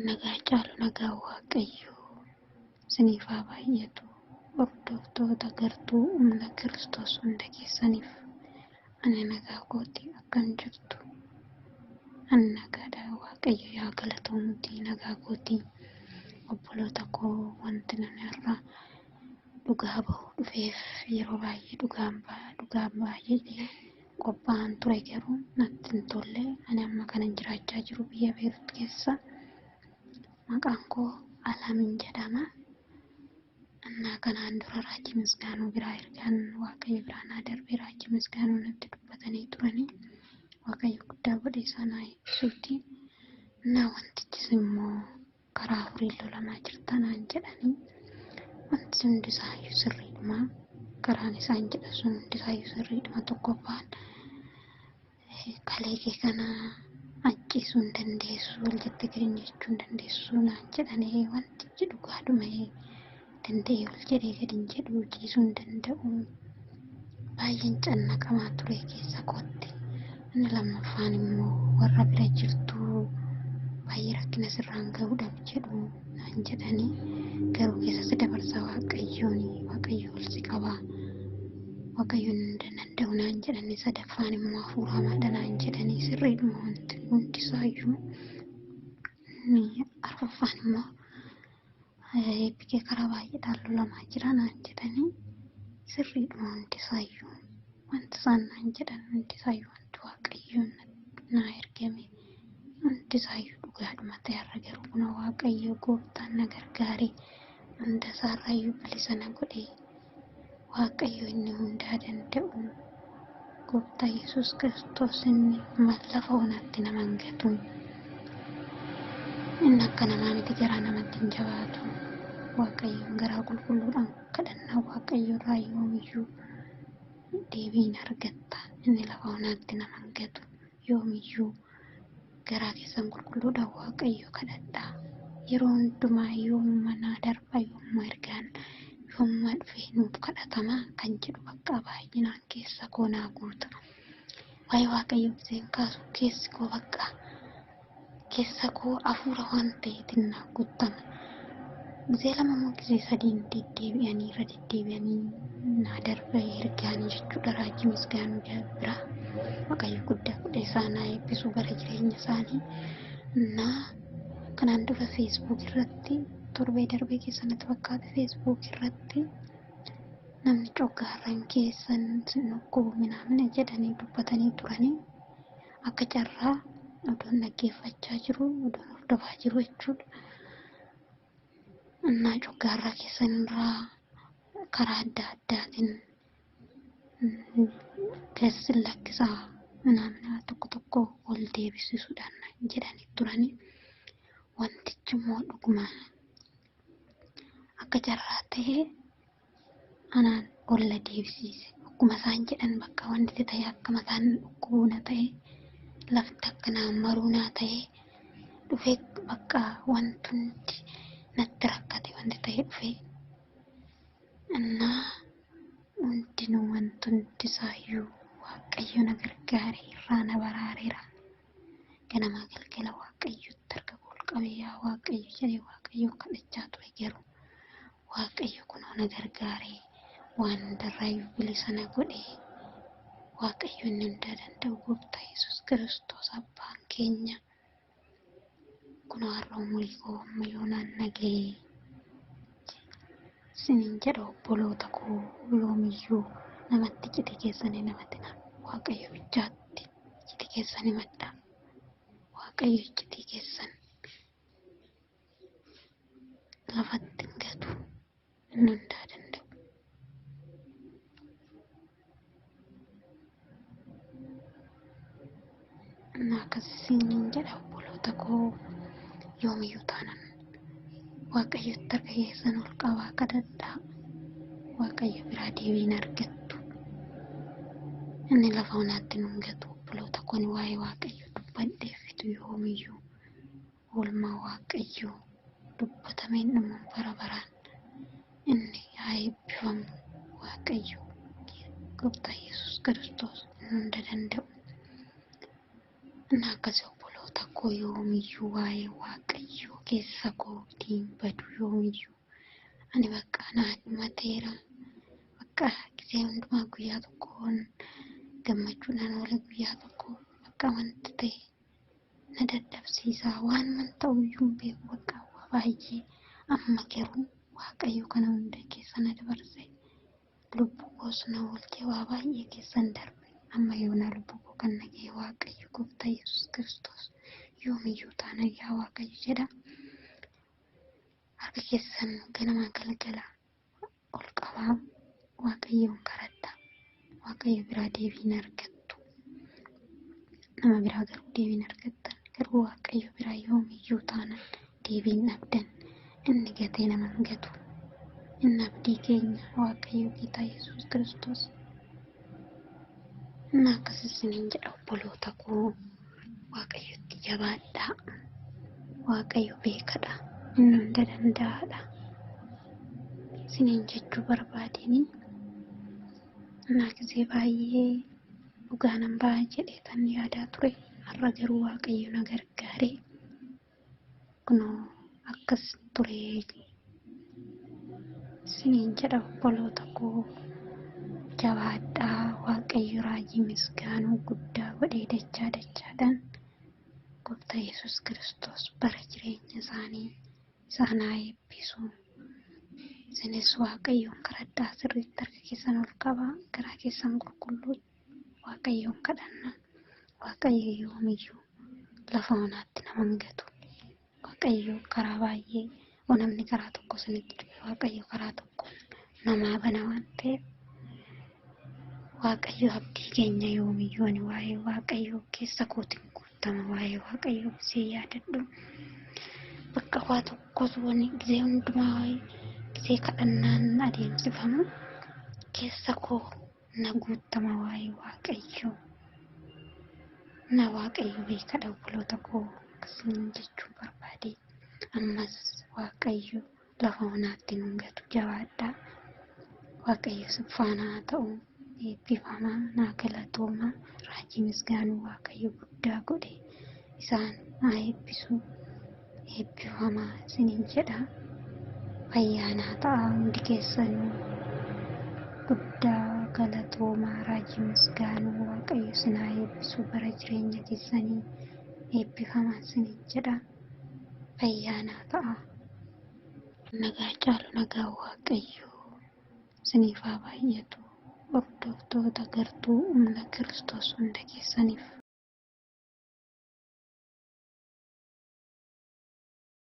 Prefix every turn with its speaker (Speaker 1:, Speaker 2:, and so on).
Speaker 1: Nagaa caalu nagaa Waaqayyoo isiniif haa baay'atu. Hordoftoota gartuu humna Kiristoos hunda keessaniif ani nagaa kootii akkam jirtu. Ani nagaadha. Waaqayyo yaa galatamuutii nagaa kootii. Obboloota koo wanti nani irraa dhugaa bahuu dhufeef yeroo baay'ee dhugaan baay'ee qophaa'an ture garuu natti hin tolle. Ani amma kanan jiraachaa jiru biyya Beerut keessa. Maqaan koo Alamiin jedhama. Annaa kanaan dura Raajii Misgaanuu biraa ergaan Waaqayyo biraa darbee Raajii Misgaanuu natti dubbatanii turanii Waaqayyo guddaa godhe sana ibsuuti. Naa wantichis immoo karaa afurii lolamaa jirtanaan jedhanii wanti hundisaayyuu sirriidhuma. Karaan isaan jedha sun hundisaayyuu sirriidhuma. Tokkoffaan kalee kee kana ajjeesuu hin dandeessu, wal jettee gadi jechuu hin dandeessu naan jedhanii wantichi dhugaadhuma danda'ee ol jedhee gadi hin jedhu ciisuu hin danda'u. Baay'een cannaqamaa ture keessa kootti. Inni lammaffaan immoo warra bira jirtu baay'ee rakkina sirraan gahuudhaaf jedhu naan jedhanii garuu keessatti dabarsa Waaqayyo ol si qabaa. Waaqayyoon hin danda'u naan jedhanii sadaffaan immoo hafuuramaadha naan jedhanii sirriidhuma wanti hundisaayyuu. Arfaffaan immoo eebbikee karaa baay'eedhaan lolamaa jira naan jedhanii sirriidhuma hundisaayyuu. Wanti isaan naan jedhan hundisaayyuu wanti Waaqayyoon naa ergame hundisaayyuu dhugaadhuma ta'eerra garuu kuna Waaqayyo gooftaan na gargaaree hunda isaarraayyuu bilisa na godhee Waaqayyo inni hundaa danda'u Gooftaa Yesuus Kiristoos inni lafa onaatti nama hin gatu. Inni akka namaa miti garaa namatti hin jabaatu. Waaqayyoon garaa qulqulluudhaan kadhannaa Waaqayyo irraa yoomiyyuu deebiin argatta. Inni lafa onaatti nama hin gatu. Yoomiyyuu garaa keessan qulqulluudhaan Waaqayyo kadhadhaa. Yeroo hundumaa yoomuma naa darba yoomuma ergaan yoomuma dhufee nuuf kadhatamaa kan jedhu bakka baay'inaan keessa koo naa guuta. Waa'ee Waaqayyo biseen kaasu keessi koo bakka keessa koo hafuura waan ta'eetiin naa guutama. Bisee lama moo gisee sadiin deddeebi'anii naa darba ergaanii jechuudha Raajii Misgaanuu biraa. Waaqayyo guddaa godhe isaanii eebbisuu bara jireenya isaanii. Kanaan dura Facebook irratti torbee darbee keessatti fakkaate Facebook irratti namni coggaarraan keessan sin dhukkubu minaamina jedhanii dubbatanii turanii akka carraa odoon dhaggeeffachaa jiru odoon hordofaa jiru jechuudha. Coggaarraa keessan irraa karaa adda addaatiin keessin lakkisaa minaamina tokko ol deebisisuudhaan jedhanii turanii. Wantichi immoo dhuguma akka carraa ta'ee anaan ol deebisiise. Akkuma isaan jedhan bakka wanti ta'e akkuma isaan dhukkubuu na ta'e lafti akka naan maruu na ta'e dhufee bakka wanti hundi natti rakkate wanti ta'e dhufee hundinuu wanti hundisaayyuu Waaqayyo na gargaaree irraa na baraareera. Ganamaa galgala Waaqayyotti harka qabiyyaa Waaqayyo jedhee Waaqayyo kadhachaa ture garuu Waaqayyo kunoo na gargaaree waan hundarraayyuu bilisa na godhee Waaqayyo inni hunda danda'u Gooftaa Yesuus Kiristoos abbaan keenya kunoo har'a umurii koo yoonaan nagahee isiniin jedha obboloota koo yoomiyyuu namatti cite keessanii namatti Waaqayyo bichaatti cite keessanii madda Waaqayyo cite keessan lafatti hin gatu inni hundaa danda'u. Akkasiin jedha obboloota koo yoomiyyuu taanan Waaqayyotti harka keessan ol qabaa kadhadhaa. Waaqayyo biraa deebiin argattu. Inni lafa onaatti nu hin gatu obboloota koo ni waa'ee Waaqayyo dubbadheeffitu yoomiyyuu oolmaa Waaqayyo dubbatameen dhuma bara baraan inni haa eebbifamu Waaqayyo Gooftaa Yesuus Kiristoos hunda danda'u. Akkasii obboloota koo yoomiyyuu waa'ee Waaqayyo keessa kootiin badu yoomiyyuu ani bakka naan mateera bakka gisee hundumaa guyyaa tokkoon gammachuudhaan oole guyyaa tokko bakka wanti ta'e na dadhabsiisaa waan man ta'uyyuu beeku bakka waa baay'ee amma garuu Waaqayyo kana hunda keessa na dabarse lubbuu koos na oolche waa baay'ee keessan darbe amma yoona lubbuu koo kan nagee Waaqayyo Gooftaa Yesuus Kiristoos yoomiyyuu taana yaa Waaqayyo jedha harka keessan ganamaa galgala ol qabaa Waaqayyoon kadhadha Waaqayyo biraa deebiin argattu nama biraa garuu deebiin argattan garuu Waaqayyo biraa yoomiyyuu taana deebiin dhabdan inni gatee nama hin gatu inni abdii keenya Waaqayyo Gooftaa Yesuus Kiristoos inni akkas isiniin jedha obboloota koo Waaqayyotti jabaadhaa Waaqayyo beekadha inni hunda danda'aadha isiniin jechuu barbaadeni naakisee baay'ee dhugaanan ba'aa jedhee tan yaadaa ture har'a garuu Waaqayyo na gargaare kunoo akkas ture isiniin jedha obboloota koo jabaadhaa Waaqayyo raajii misgaanuu guddaa godhee dachaadhaan Gooftaa Yesuus Kiristoos bara jireenya isaanii isaan haa eebbisu isinis Waaqayyoon kadhadhaa sirriitti harka keessan ol qabaa garaa keessan qulqulluu Waaqayyoon kadhanna Waaqayyo yoomiyyuu lafa onaatti nama hin gatu Waaqayyo karaa baay'ee namni karaa tokko isinitti dhufe Waaqayyo karaa tokko namaa bana waan ta'eef Waaqayyo abdii keenya yoomiyyuu ani waa'ee Waaqayyo keessa kootiin guutama waa'ee Waaqayyo gisee yaadadhu bakka waa tokkos wani gisee hundumaa gisee kadhannaan adeemsifamu keessa koo na guutama waa'ee Waaqayyo na Waaqayyo beekadha obboloota koo akkasiin jechuu barbaade ammas Waaqayyo lafa onaatti nu hin gatu jabaadhaa Waaqayyo si faana haa ta'u eebbifamaa naa galatooma raajii misgaanuu Waaqayyo guddaa godhe isaan haa eebbisu eebbifamaa isiniin jedha fayyaanaa ta'a hundi keessanuu guddaa galatoomaa raajii misgaanuu Waaqayyo isin haa eebbisu bara jireenya keessanii eebbifamaa isiniin jedha fayyaanaa ta'a nagaa caalu nagaa Waaqayyo isiniif haa baay'atu hordoftoota gartuu humna Kiristoos hunda keessaniif